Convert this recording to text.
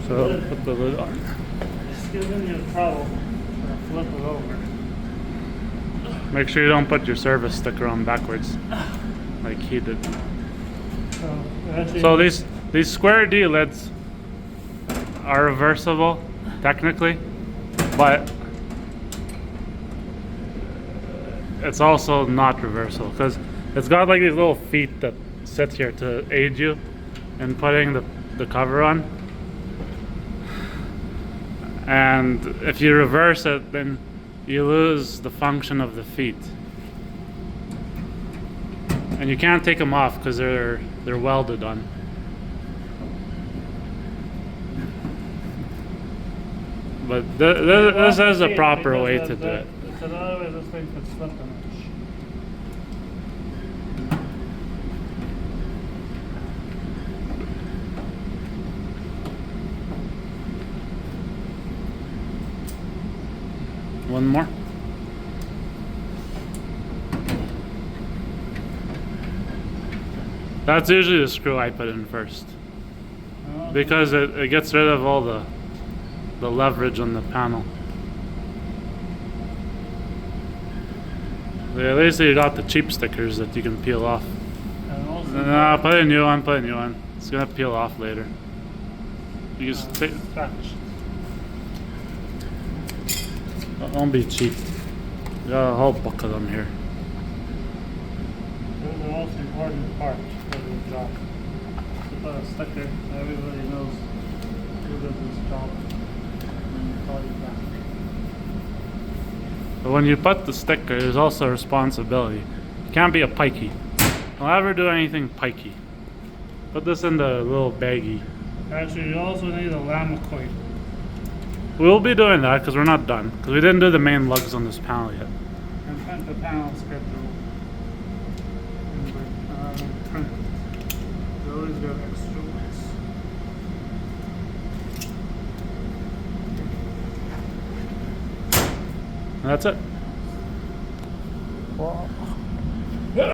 So put the lid on. Just giving you trouble. Flip it over. Make sure you don't put your service sticker on backwards, like he did. So these square D lids are reversible, technically, but it's also not reversible because it's got like these little feet that sit here to aid you in putting the cover on. And if you reverse it, then you lose the function of the feet. And you can't take them off because they're welded on. But this is a proper way to do it. It's another way this thing could slip in it. One more. That's usually the screw I put in first, because it gets rid of all the leverage on the panel. At least you got the cheap stickers that you can peel off. No, put a new one, put a new one. It's gonna peel off later. You just take. Don't be cheap. You got a whole bucket of them here. Those are the most important parts of the job. To put a sticker, everybody knows who does this job. And you call you back. But when you put the sticker, there's also a responsibility. You can't be a pikey. Don't ever do anything pikey. Put this in the little baggie. Actually, you also need a Lamacoit. We'll be doing that because we're not done. Because we didn't do the main lugs on this panel yet. And print the panel schedule. And print it. You always got extra ones. And that's it. Wow.